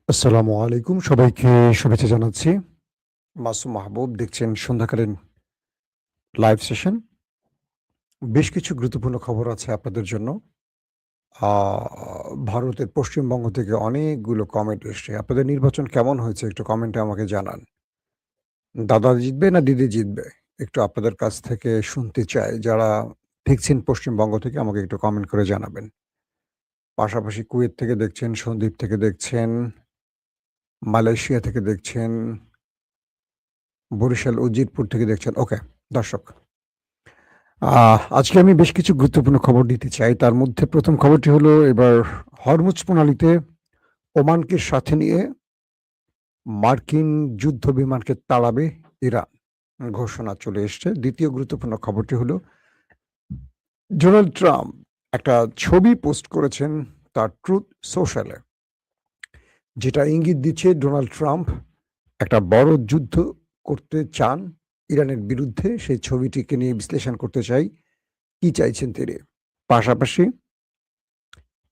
আসসালামু আলাইকুম। সবাইকে শুভেচ্ছা জানাচ্ছি। মাসুম মাহবুব দেখছেন সন্ধ্যাকালীন লাইভ সেশন। বেশ কিছু গুরুত্বপূর্ণ খবর আছে আপনাদের জন্য। আ ভারতের পশ্চিমবঙ্গ থেকে অনেকগুলো কমেন্ট এসছে। আপনাদের নির্বাচন কেমন হয়েছে একটু কমেন্টে আমাকে জানান। দাদা জিতবে না দিদি জিতবে? একটু আপনাদের কাছ থেকে শুনতে চাই। যারা দেখছেন পশ্চিমবঙ্গ থেকে আমাকে একটু কমেন্ট করে জানাবেন। পাশাপাশি কুয়েত থেকে দেখছেন, সন্দ্বীপ থেকে দেখছেন, মালয়েশিয়া থেকে দেখছেন, বরিশাল উজিরপুর থেকে দেখছেন। ওকে, দর্শক। আজকে আমি বেশ কিছু গুরুত্বপূর্ণ খবর দিতে চাই। তার মধ্যে ১ম খবরটি হলো এবার হরমুজ প্রণালীতে ওমানকে সাথে নিয়ে মার্কিন যুদ্ধ বিমানকে তাড়াবে ইরান। ঘোষণা চলে এসছে। ২য় গুরুত্বপূর্ণ খবরটি হলো ডোনাল্ড ট্রাম্প একটা ছবি পোস্ট করেছেন তার ট্রুথ সোশ্যালে। যেটা ইঙ্গিত দিচ্ছে ডোনাল্ড ট্রাম্প একটা বড় যুদ্ধ করতে চান ইরানের বিরুদ্ধে। সেই ছবিটিকে নিয়ে বিশ্লেষণ করতে চাই। কি চাইছেন তিনি? পাশাপাশি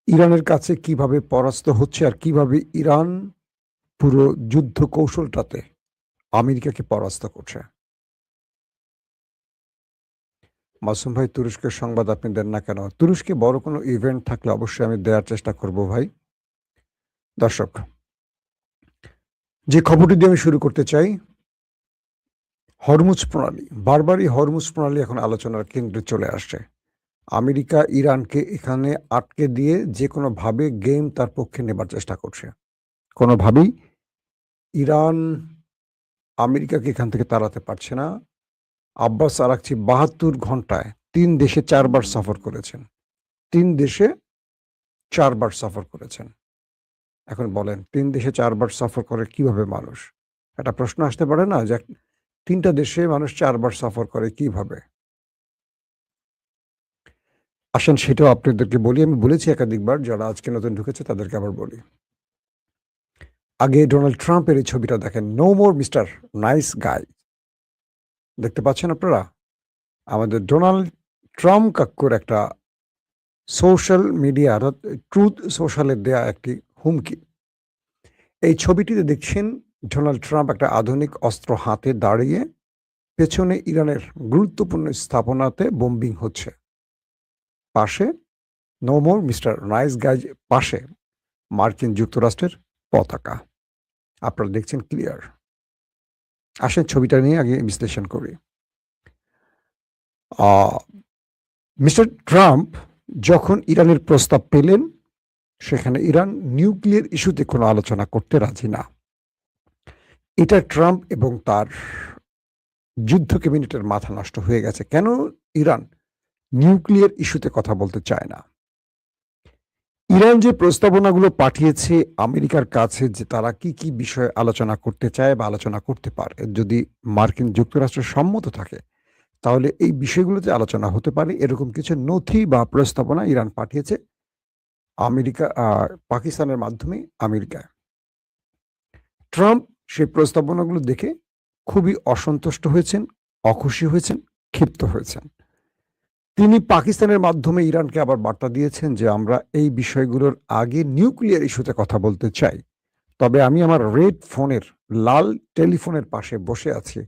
ইরানের কাছে কিভাবে পরাস্ত হচ্ছে আর কিভাবে ইরান পুরো যুদ্ধ কৌশলটাতে আমেরিকাকে পরাস্ত করছে। মাসুম ভাই, তুরস্কের সংবাদ আপনি দেন না কেন? তুরস্কে বড় কোনো ইভেন্ট থাকলে অবশ্যই আমি দেওয়ার চেষ্টা করব ভাই। দর্শক, যে খবরটি দিয়ে আমি শুরু করতে চাই, হরমুজ প্রণালী। বারবারই হরমুজ প্রণালী এখন আলোচনার কেন্দ্রে চলে আসছে। আমেরিকা ইরানকে এখানে আটকে দিয়ে যেকোনোভাবে গেম তার পক্ষে নেবার চেষ্টা করছে। কোনোভাবেই ইরান আমেরিকাকে এখান থেকে তাড়াতে পারছে না। আব্বাস আরাকচি ৭২ ঘন্টায় ৩ দেশে ৪ বার সফর করেছেন। ৩ দেশে ৪ বার সফর করেছেন। এখন বলেন ৩ দেশে ৪ বার সফর করে কিভাবে মানুষ? একটা প্রশ্ন আসতে পারে না যে ৩ টা দেশে মানুষ ৪ বার সফর করে কিভাবে? আসেন সেটাও আপনাদেরকে বলি। আমি বলেছি একাধিকবার, যারা আজকে নতুন ঢুকেছে তাদেরকে আবার বলি। আগে ডোনাল্ড ট্রাম্পের এই ছবিটা দেখেন। No more mister nice guy. দেখতে পাচ্ছেন আপনারা? আমাদের ডোনাল্ড ট্রাম্প কাক্কুর একটা সোশ্যাল মিডিয়া অর্থাৎ ট্রুথ সোশ্যালে দেয়া একটি হুমকি। এই ছবিটিতে দেখছেন ডোনাল্ড ট্রাম্প একটা আধুনিক অস্ত্র হাতে দাঁড়িয়ে, পেছনে ইরানের গুরুত্বপূর্ণ স্থাপনাতে বোম্বিং হচ্ছে। পাশে no more mister nice guys, পাশে মার্কিন যুক্তরাষ্ট্রের পতাকা। আপনারা দেখছেন ক্লিয়ার। আসেন ছবিটা নিয়ে আগে বিশ্লেষণ করি। আ মিস্টার ট্রাম্প যখন ইরানের প্রস্তাব পেলেন, সেখানে ইরান নিউক্লিয়ার ইস্যুতে কোনো আলোচনা করতে রাজি না। এটা ট্রাম্প এবং তার যুদ্ধ ক্যাবিনেটের মাথা নষ্ট হয়ে গেছে। কেন ইরান নিউক্লিয়ার ইস্যুতে কথা বলতে চায় না? ইরান যে প্রস্তাবনাগুলো পাঠিয়েছে আমেরিকার কাছে, যে তারা কি, কি বিষয়ে আলোচনা করতে চায় বা আলোচনা করতে পারে, যদি মার্কিন যুক্তরাষ্ট্র সম্মত থাকে, তাহলে এই বিষয়গুলোতে আলোচনা হতে পারে। এরকম কিছু নথি বা প্রস্তাবনা ইরান পাঠিয়েছে আমেরিকা পাকিস্তানের মাধ্যমে আমেরিকায়। ট্রাম্প সেই প্রস্তাবনাগুলো দেখে খুবই অসন্তুষ্ট হয়েছেন, অখুশি হয়েছেন, ক্ষিপ্ত হয়েছেন। তিনি পাকিস্তানের মাধ্যমে ইরানকে আবার বার্তা দিয়েছেন যে, আমরা এই বিষয়গুলোর আগে নিউক্লিয়ার ইস্যুতে কথা বলতে চাই। তবে আমি আমার রেড ফোনের, লাল টেলিফোনের পাশে বসে আছি।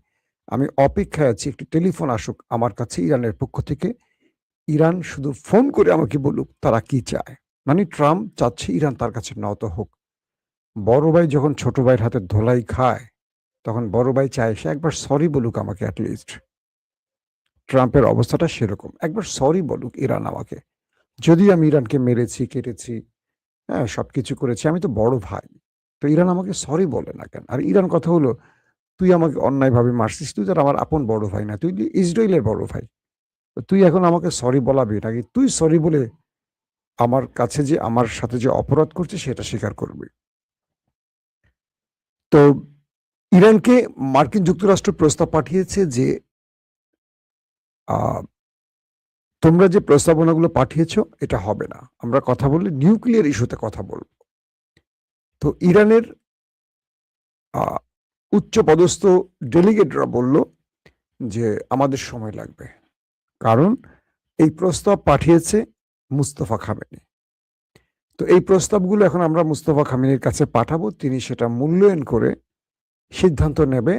আমি অপেক্ষায় আছি একটি টেলিফোন আসুক আমার কাছে ইরানের পক্ষ থেকে। ইরান শুধু ফোন করে আমাকে বলুক তারা কি চায়। মানে ট্রাম্প চাচ্ছে ইরান তার কাছে নত হোক। বড় ভাই যখন ছোট ভাইয়ের হাতে ধোলাই খায়, তখন বড় ভাই চায় সে একবার সরি বলুক আমাকে এট লিস্ট। ট্রাম্পের অবস্থাটা সেরকম। একবার সরি বলুক ইরান আমাকে। যদিও আমি ইরানকে মেরেছি, কেটেছি, হ্যাঁ? সবকিছু করেছি। আমি তো বড় ভাই। তো ইরান আমাকে সরি বলে না কেন? আর ইরান কথা হলো, "তুই আমাকে অন্যায়ভাবে মারছিস। তুই তো আর আমার আপন বড় ভাই না। তুই ইসরাইলের বড় ভাই। তো তুই এখন আমাকে সরি বলাবি নাকি তুই সরি বলে আমার কাছে যে আমার সাথে যে অপরাধ করছিস সেটা স্বীকার করবি?" তো ইরানকে মার্কিন যুক্তরাষ্ট্র প্রস্তাব পাঠিয়েছে যে, আ "তোমরা যে প্রস্তাবনাগুলো পাঠিয়েছ এটা হবে না। আমরা কথা বললে নিউক্লিয়ার ইস্যুতে কথা বলব।" তো ইরানের আ উচ্চপদস্থ ডেলিগেটরা বলল যে, "আমাদের সময় লাগবে।" কারণ এই প্রস্তাব পাঠিয়েছে মুস্তফা খামেনি। তো এই প্রস্তাবগুলো এখন আমরা মুস্তফা খামেনির কাছে পাঠাবো, তিনি সেটা মূল্যায়ন করে সিদ্ধান্ত নেবে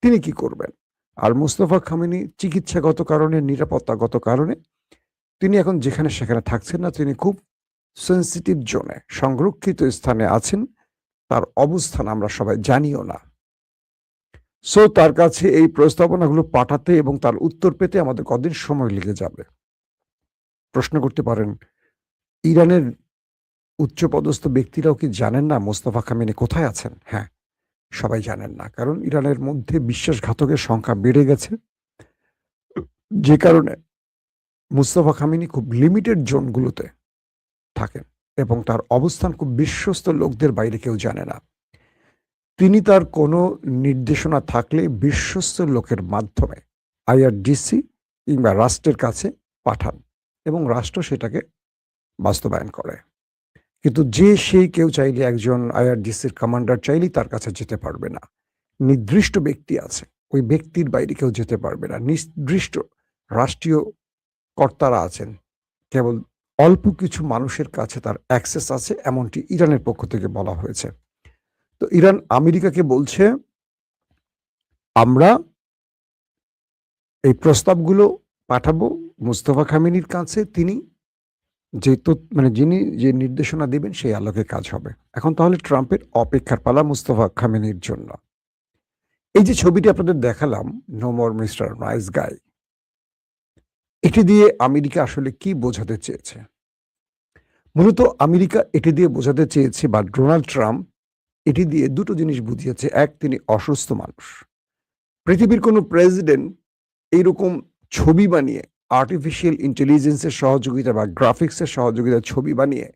তিনি কি করবেন। আর মুস্তফা খামেনি চিকিৎসাগত কারণে, নিরাপত্তাগত কারণে তিনি এখন যেখানে সেখানে থাকছেন না, তিনি খুব সেন্সিটিভ জোনে, সংরক্ষিত স্থানে আছেন, তার অবস্থান আমরা সবাই জানিও না। সো তার কাছে এই প্রস্তাবনাগুলো পাঠাতে এবং তার উত্তর পেতে আমাদের কদিন সময় লেগে যাবে। প্রশ্ন করতে পারেন, ইরানের উচ্চপদস্থ ব্যক্তিরাও কি জানেন না মোস্তফা খামেনি কোথায় আছেন? হ্যাঁ, সবাই জানেন না, কারণ ইরানের মধ্যে বিশ্বাসঘাতকের সংখ্যা বেড়ে গেছে, যে কারণে মুস্তফা খামেনি খুব লিমিটেড জোনগুলোতে থাকেন এবং তার অবস্থান খুব বিশ্বস্ত লোকদের বাইরে কেউ জানে না। তিনি তার কোনো নির্দেশনা থাকলে বিশ্বস্ত লোকের মাধ্যমে আইআরজিসি কিংবা রাষ্ট্রের কাছে পাঠান এবং রাষ্ট্র সেটাকে বাস্তবায়ন করে। কিন্তু সেই কেউ চাইলে, একজন আইআরজিসির কমান্ডার চাইলেই তার কাছে যেতে পারবে না। নির্দিষ্ট ব্যক্তি আছে, ওই ব্যক্তির বাইরে কেউ যেতে পারবে না। নির্দিষ্ট রাষ্ট্রীয় কর্তারা আছেন, কেবল অল্প কিছু মানুষের কাছে তার অ্যাক্সেস আছে, এমনটি ইরানের পক্ষ থেকে বলা হয়েছে। তো ইরান আমেরিকাকে বলছে, আমরা এই প্রস্তাবগুলো পাঠাবো মুস্তফা খামেনির কাছে, তিনি যিনি যে নির্দেশনা দিবেন সেই আলোকে কাজ হবে। এখন তাহলে ট্রাম্পের অপেক্ষার পালা মুস্তফা খামেনির জন্য। এই যে ছবিটি আপনাদের দেখালাম, no more mister nice guy, এটি দিয়ে আমেরিকা আসলে কি বোঝাতে চেয়েছে? মূলত আমেরিকা এটি দিয়ে বোঝাতে চেয়েছে, বা ডোনাল্ড ট্রাম্প এটি দিয়ে দুটো জিনিস বুঝিয়েছে। এক, তিনি অসুস্থ মানুষ। পৃথিবীর কোনো প্রেসিডেন্ট এইরকম ছবি বানিয়ে, আর্টিফিশিয়াল ইন্টেলিজেন্সের সহযোগিতা বা গ্রাফিক্সের সহযোগিতা ছবি বানিয়ে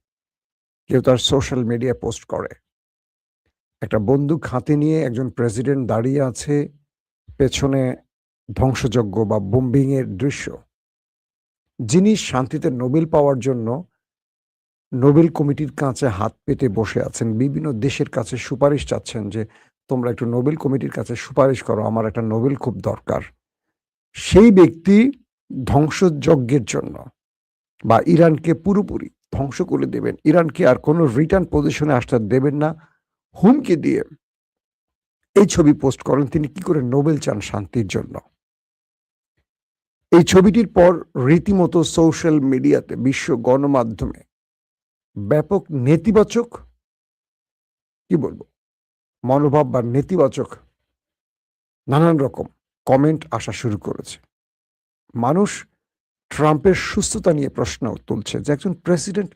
কেউ তার সোশ্যাল মিডিয়ায় পোস্ট করে? একটা বন্দুক হাতে নিয়ে একজন প্রেসিডেন্ট দাঁড়িয়ে আছে, পেছনে ধ্বংসযজ্ঞ বা বোম্বিং এর দৃশ্য। যিনি শান্তিতে নোবেল পাওয়ার জন্য নোবেল কমিটির কাছে হাত পেতে বসে আছেন, বিভিন্ন দেশের কাছে সুপারিশ চাচ্ছেন যে তোমরা একটু নোবেল কমিটির কাছে সুপারিশ করো, আমার একটা নোবেল খুব দরকার। সেই ব্যক্তি ধ্বংসযজ্ঞের জন্য বা ইরানকে পুরোপুরি ধ্বংস করে দেবেন, ইরানকে আর কোনো রিটার্ন পজিশনে আসতে দেবেন না, হুমকি দিয়ে এই ছবি পোস্ট করেন। তিনি কি করে নোবেল চান শান্তির জন্য? এই ছবিটির পর রীতিমতো সোশ্যাল মিডিয়াতে, বিশ্ব গণমাধ্যমে ব্যাপক নেতিবাচক, কি বলবো, মনোভাব বা নেতিবাচক নানান রকম কমেন্ট আসা শুরু করেছে। মানুষ ট্রাম্পের সুস্থতা নিয়ে প্রশ্ন তুলছে যে একজন প্রেসিডেন্ট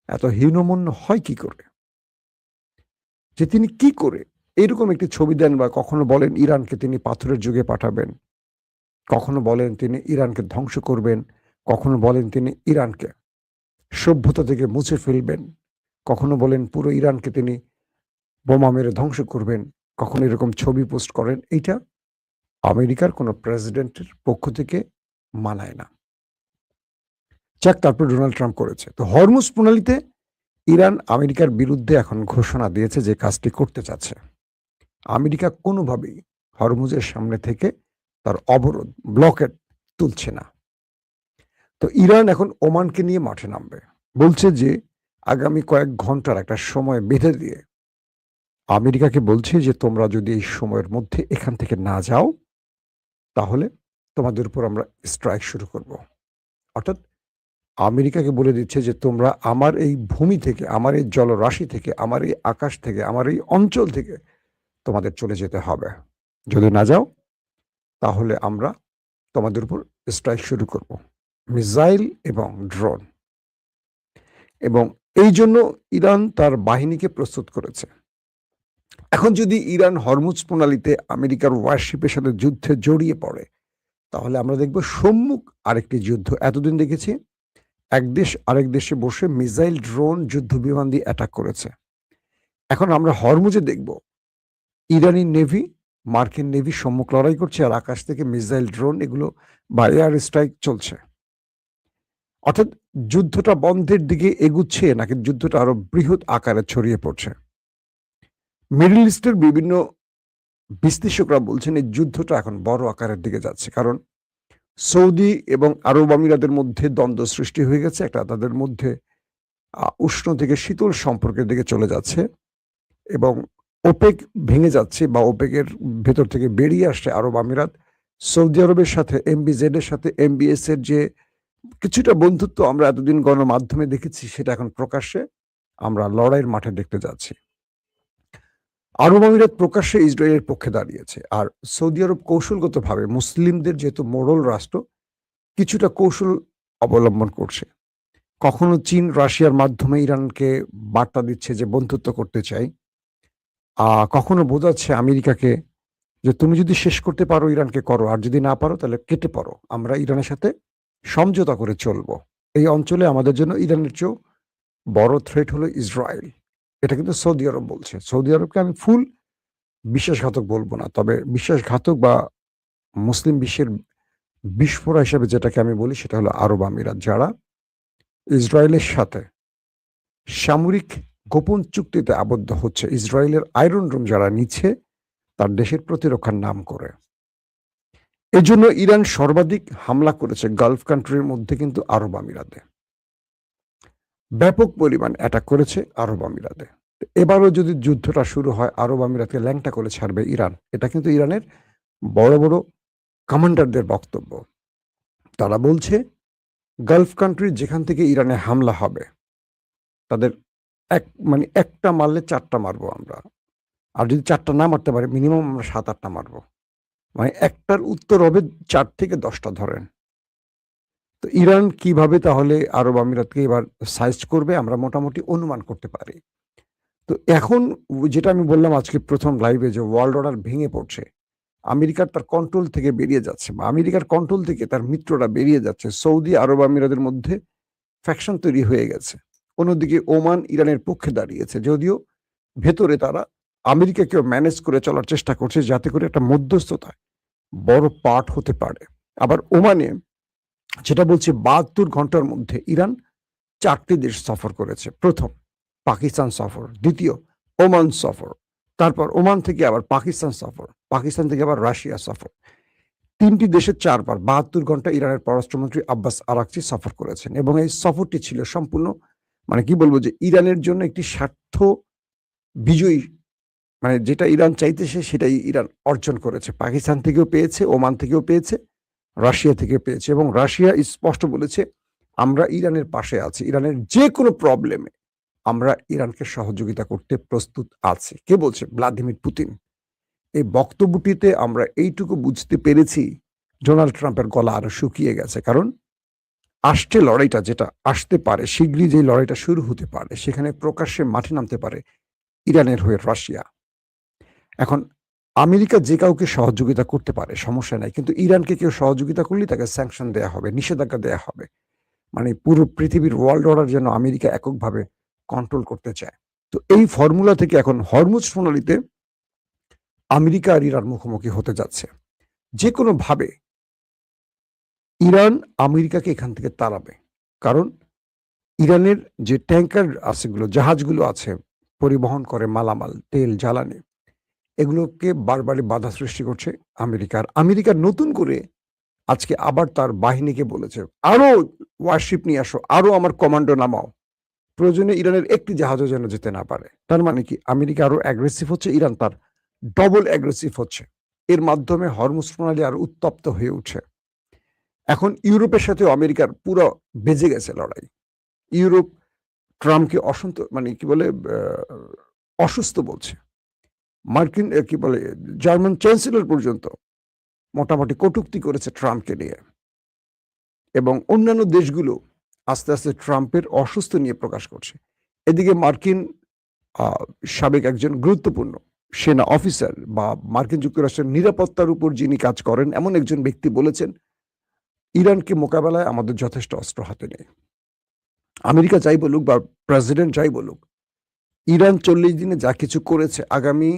এত হীনমন্য হয় কি করে, যে তিনি কি করে এরকম একটি ছবি দেন, বা কখনো বলেন ইরানকে তিনি পাথরের যুগে পাঠাবেন, কখনো বলেন তিনি ইরানকে ধ্বংস করবেন, কখনো বলেন তিনি ইরানকে সভ্যতা থেকে মুছে ফেলবেন, কখনো বলেন পুরো ইরানকে তিনি বোমা মেরে ধ্বংস করবেন, কখনো এরকম ছবি পোস্ট করেন। এইটা আমেরিকার কোনো প্রেসিডেন্টের পক্ষ থেকে মানায় না। যাক, তারপর ডোনাল্ড ট্রাম্প করেছে। তো হরমুজ প্রণালীতে ইরান আমেরিকার বিরুদ্ধে এখন ঘোষণা দিয়েছে যে কাজটি করতে চাচ্ছে। আমেরিকা কোনোভাবেই হরমুজের সামনে থেকে তার অবরোধ, ব্লকেট তুলছে না। তো ইরান এখন ওমানকে নিয়ে মাঠে নামবে, বলছে যে আগামী কয়েক ঘন্টার একটা সময় বেঁধে দিয়ে আমেরিকাকে বলছে যে তোমরা যদি এই সময়ের মধ্যে এখান থেকে না যাও, তাহলে তোমাদের উপর আমরা স্ট্রাইক শুরু করব। অর্থাৎ আমেরিকাকে বলে দিচ্ছে যে তোমরা আমার এই ভূমি থেকে, আমার এই জলরাশি থেকে, আমার এই আকাশ থেকে, আমার এই অঞ্চল থেকে তোমাদের চলে যেতে হবে। যদি না যাও, তাহলে আমরা তোমাদের উপর স্ট্রাইক শুরু করব, মিসাইল এবং ড্রোন। এবং এই জন্য ইরান তার বাহিনীকে প্রস্তুত করেছে। এখন যদি ইরান হরমুজ প্রণালীতে আমেরিকার ওয়ারশিপের সাথে যুদ্ধে জড়িয়ে পড়ে, তাহলে আমরা দেখব সম্মুখ আরেকটি যুদ্ধ। এতদিন দেখেছি এক দেশ আরেক দেশে বসে মিসাইল, ড্রোন, যুদ্ধ বিমান দিয়ে অ্যাটাক করেছে। এখন আমরা হরমুজে দেখব ইরানি নেভি, মার্কিন নেভি সম্মুখ লড়াই করছে, আর আকাশ থেকে মিসাইল, ড্রোন এগুলো বা এয়ার স্ট্রাইক চলছে। অর্থাৎ যুদ্ধটা বন্ধের দিকে এগুচ্ছে, নাকি যুদ্ধটা আরো বৃহৎ আকারে ছড়িয়ে পড়ছে? মিডল ইস্টের বিভিন্ন বিশ্লেষকরা বলছেন এই যুদ্ধটা এখন বড় আকারের দিকে যাচ্ছে, কারণ সৌদি এবং আরব আমিরাতের মধ্যে দ্বন্দ্ব সৃষ্টি হয়ে গেছে, একটা তাদের মধ্যে উষ্ণ থেকে শীতল সম্পর্কের দিকে চলে যাচ্ছে এবং ওপেক ভেঙে যাচ্ছে বা ওপেকের ভেতর থেকে বেরিয়ে আসছে আরব আমিরাত। সৌদি আরবের সাথে এমবিজেড এর সাথে এমবিএস এর যে কিছুটা বন্ধুত্ব আমরা এতদিন গণমাধ্যমে দেখেছি, সেটা এখন প্রকাশ্যে আমরা লড়াইয়ের মাঠে দেখতে যাচ্ছি। আরব আমিরাত প্রকাশ্যে ইসরায়েলের পক্ষে দাঁড়িয়েছে, আর সৌদি আরব কৌশলগতভাবে মুসলিমদের যেহেতু মোড়ল রাষ্ট্র, কিছুটা কৌশল অবলম্বন করছে। কখনো চীন রাশিয়ার মাধ্যমে ইরানকে বার্তা দিচ্ছে যে বন্ধুত্ব করতে চাই, কখনো বোঝাচ্ছে আমেরিকাকে যে তুমি যদি শেষ করতে পারো ইরানকে করো, আর যদি না পারো তাহলে কেটে পড়ো, আমরা ইরানের সাথে সমঝোতা করে চলবো। এই অঞ্চলে আমাদের জন্য ইরানের চেয়েও বড় থ্রেট হলো ইসরায়েল। এটা কিন্তু সৌদি আরব বলছে। সৌদি আরবকে আমি ফুল বিশ্বাসঘাতক বলবো না, তবে বিশ্বাসঘাতক বা মুসলিম বিশ্বের বিস্ফোরা হিসেবে যেটাকে আমি বলি সেটা হলো আরব আমিরাত, যারা ইসরায়েলের সাথে সামরিক গোপন চুক্তিতে আবদ্ধ হচ্ছে। ইসরায়েলের আয়রন রুম যারা নিচ্ছে তার দেশের প্রতিরক্ষার নাম করে। এজন্য ইরান সর্বাধিক হামলা করেছে গালফ কান্ট্রির মধ্যে কিন্তু আরব আমিরাতে, ব্যাপক পরিমাণ অ্যাটাক করেছে আরব আমিরাতে। এবারও যদি যুদ্ধটা শুরু হয় আরব আমিরাতকে ল্যাংটা করে ছাড়বে ইরান, এটা কিন্তু ইরানের বড় বড় কমান্ডারদের বক্তব্য। তারা বলছে গালফ কান্ট্রি যেখান থেকে ইরানে হামলা হবে তাদের মানে একটা মারলে 4টা মারবো আমরা, আর যদি 4টা না মারতে পারে মিনিমাম আমরা 7-8টা মারবো। মানে একটার উত্তর হবে 4 থেকে 10টা ধরেন। তো ইরান কিভাবে তাহলে আরব আমিরাতকে এবার সাইজ করবে আমরা মোটামুটি অনুমান করতে পারি। তো এখন যেটা আমি বললাম আজকে প্রথম লাইভে, যে ওয়ার্ল্ড অর্ডার ভেঙে পড়ছে, আমেরিকার তার কন্ট্রোল থেকে বেরিয়ে যাচ্ছে, বা আমেরিকার কন্ট্রোল থেকে তার মিত্ররা বেরিয়ে যাচ্ছে। সৌদি আরব আমিরাতের মধ্যে ফ্যাকশন তৈরি হয়ে গেছে। অন্যদিকে ওমান ইরানের পক্ষে দাঁড়িয়েছে, যদিও ভেতরে তারা আমেরিকাকেও ম্যানেজ করে চলার চেষ্টা করছে যাতে করে একটা মধ্যস্থতায় বড় পার্ট হতে পারে। আবার ওমানে যেটা বলছে 72 ঘন্টার মধ্যে ইরান 4টি দেশ সফর করেছে। প্রথম পাকিস্তান সফর, দ্বিতীয় ওমান সফর, তারপর ওমান থেকে আবার পাকিস্তান সফর, পাকিস্তান থেকে আবার রাশিয়া সফর। 3টি দেশে 4 বার 72 ঘন্টা ইরানের পররাষ্ট্রমন্ত্রী আব্বাস আরাকচি সফর করেছেন, এবং এই সফরটি ছিল সম্পূর্ণ মানে কি বলবো যে ইরানের জন্য একটি স্বার্থ বিজয়ী, মানে যেটা ইরান চাইতেছে সেটাই ইরান অর্জন করেছে। পাকিস্তান থেকেও পেয়েছে, ওমান থেকেও পেয়েছে, রাশিয়া থেকে পেয়েছে, এবং রাশিয়া স্পষ্ট বলেছে আমরা ইরানের পাশে আছি, ইরানের যে কোনো প্রবলেমে আমরা ইরানকে সহযোগিতা করতে প্রস্তুত আছি। কে বলছে? Vladimir Putin. এই বক্তব্যটিতে আমরা এইটুকু বুঝতে পেরেছি ডোনাল্ড ট্রাম্পের গলা আরো শুকিয়ে গেছে, কারণ আসছে লড়াইটা, যেটা আসতে পারে শীঘ্রই, যে লড়াইটা শুরু হতে পারে, সেখানে প্রকাশ্যে মাঠে নামতে পারে ইরানের হয়ে রাশিয়া। এখন আমেরিকা যে কাউকে সহযোগিতা করতে পারে, সমস্যা নাই, কিন্তু ইরানকে কেউ সহযোগিতা করলে তাকে স্যাংশন দেয়া হবে, নিষেধাজ্ঞা দেয়া হবে। মানে পুরো পৃথিবীর ওয়ার্ল্ড অর্ডার যেন আমেরিকা এককভাবে কন্ট্রোল করতে চায়। তো এই ফর্মুলা থেকে এখন হরমুজ প্রণালীতে আমেরিকা আর ইরান মুখোমুখি হতে যাচ্ছে। যে কোনো ভাবে ইরান আমেরিকাকে এখান থেকে তাড়াবে, কারণ ইরানের যে ট্যাঙ্কার আছে, জাহাজগুলো আছে পরিবহন করে মালামাল, তেল, জ্বালানি, এগুলোকে বারবারই বাধা সৃষ্টি করছে আমেরিকার। আমেরিকা নতুন করে আজকে আবার তার বাহিনীকে বলেছে আরো ওয়ারশিপ নিয়ে আসো, আরো আমার কমান্ডো নামাও, প্রয়োজনে ইরানের একটি জাহাজও যেন যেতে না পারে। তার মানে কি আমেরিকা আরো অ্যাগ্রেসিভ হচ্ছে, ইরান তার ডবল অ্যাগ্রেসিভ হচ্ছে। এর মাধ্যমে হরমুজ প্রণালী আরো উত্তপ্ত হয়ে উঠছে। এখন ইউরোপের সাথে আমেরিকার পুরো বেজে গেছে লড়াই। ইউরোপ ট্রাম্পকে মানে কি বলে অসুস্থ বলছে। মার্কিন কি বলে জার্মান চ্যান্সেলর পর্যন্ত মোটামুটি কটূক্তি করেছে ট্রাম্পকে নিয়ে, এবং অন্যান্য দেশগুলো আস্তে আস্তে ট্রাম্পের অসুস্থ নিয়ে প্রকাশ করছে। এদিকে মার্কিন সাবেক একজন গুরুত্বপূর্ণ সেনা অফিসার বা মার্কিন যুক্তরাষ্ট্রের নিরাপত্তার উপর যিনি কাজ করেন এমন একজন ব্যক্তি বলেছেন ইরানকে মোকাবেলায় আমাদের যথেষ্ট অস্ত্র হাতে নেই। আমেরিকা যাই বলুক বা প্রেসিডেন্ট যাই বলুক, ইরান 40 দিনে যা কিছু করেছে, আগামী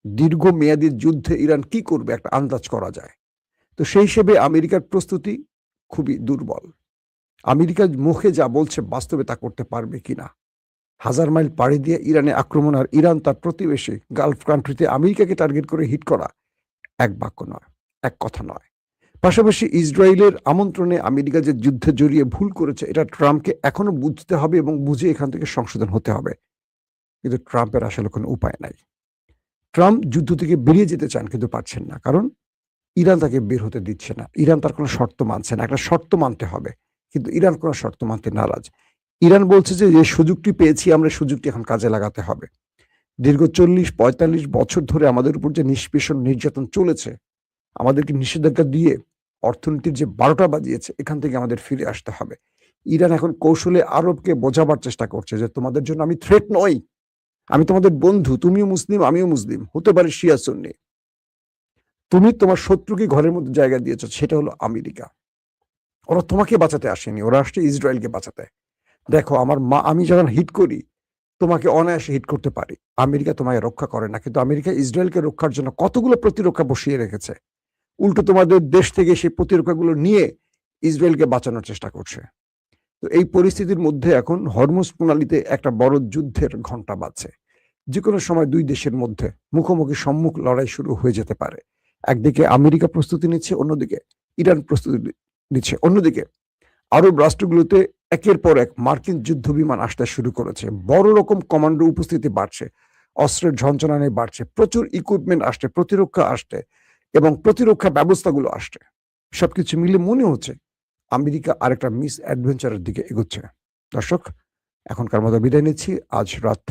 দীর্ঘমেয়াদী যুদ্ধে ইরান কি করবে একটা আন্দাজ করা যায়। তো সেই হিসেবে আমেরিকার প্রস্তুতি খুবই দুর্বল। আমেরিকা মুখে যা বলছে বাস্তবে তা করতে পারবে কিনা। 1000 মাইল পাড়ি দিয়ে ইরানে আক্রমণ, আর ইরান তার প্রতিবেশী গালফ কান্ট্রিতে আমেরিকাকে টার্গেট করে হিট করা এক বাক্য নয়, এক কথা নয়। পাশাপাশি ইসরায়েলের আমন্ত্রণে আমেরিকা যে যুদ্ধে জড়িয়ে ভুল করেছে, এটা ট্রাম্পকে এখনো বুঝতে হবে এবং বুঝে এখান থেকে সংশোধন হতে হবে। কিন্তু ট্রাম্পের আসলে কোনো উপায় নাই। ট্রাম্প যুদ্ধ থেকে বেরিয়ে যেতে চান কিন্তু পারছেন না। কারণ ইরান তাকে বের হতে দিচ্ছে না। ইরান তার কোনো শর্ত মানছে না। একটা শর্ত মানতে হবে। কিন্তু ইরান কোনো শর্ত মানতে নারাজ। ইরান বলছে যে সুযোগটি পেয়েছি আমরা, সুযোগটি এখন কাজে লাগাতে হবে। দীর্ঘ ৪০-৪৫ বছর ধরে আমাদের উপর যে নিষ্পেষণ নির্যাতন চলেছে, আমাদেরকে নিষেধাজ্ঞা দিয়ে অর্থনীতির যে ১২টা বাজিয়েছে, এখান থেকে আমাদের ফিরে আসতে হবে। ইরান এখন কৌশলে আরবকে বোঝাবার চেষ্টা করছে যে তোমাদের জন্য আমি থ্রেট নই। আমি তোমাদের বন্ধু। তুমিও মুসলিম, আমিও মুসলিম। হতে পারে শিয়া সুন্নি। তুমি তোমার শত্রুকে ঘরের মধ্যে জায়গা দিয়েছ, সেটা হলো আমেরিকা। ওরা তোমাকে বাঁচাতে আসেনি, ওরা আসছে ইসরায়েলকে বাঁচাতে। দেখো আমি যখন হিট করি, তোমাকে অনায়াসে হিট করতে পারি। আমেরিকা তোমাকে রক্ষা করে না, কিন্তু আমেরিকা ইসরায়েলকে রক্ষার জন্য কতগুলো প্রতিরক্ষা বসিয়ে রেখেছে। উল্টো তোমাদের দেশ থেকে সেই প্রতিরক্ষাগুলো নিয়ে ইসরায়েলকে বাঁচানোর চেষ্টা করছে। তো এই পরিস্থিতির মধ্যে এখন হরমুজ প্রণালীতে একটা বড় যুদ্ধের ঘন্টা বাজছে। যে কোনো সময় দুই দেশের মধ্যে মুখোমুখি সম্মুখ লড়াই শুরু হয়ে যেতে পারে। একদিকে আমেরিকা প্রস্তুতি নিচ্ছে, অন্যদিকে ইরান প্রস্তুতি নিচ্ছে। অন্যদিকে আরব রাষ্ট্রগুলোতে একের পর এক মার্কিন যুদ্ধ বিমান আসতে শুরু করেছে। বড় রকম কমান্ডো উপস্থিতি বাড়ছে, অস্ত্রের ঝনঝনানি বাড়ছে, প্রচুর ইকুইপমেন্ট আসছে, প্রতিরক্ষা আসছে এবং প্রতিরক্ষা ব্যবস্থাগুলো আসছে। সবকিছু মিলে মনে হচ্ছে আমেরিকা আরেকটা মিস অ্যাডভেঞ্চারের দিকে এগোচ্ছে। দর্শক, এখনকার মতো বিদায় নিচ্ছি। আজ রাত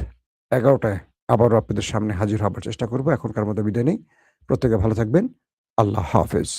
11টায় আবারও আপনাদের সামনে হাজির হবার চেষ্টা করবো। এখনকার মতো বিদায় নেই। প্রত্যেকে ভালো থাকবেন। আল্লাহ হাফেজ।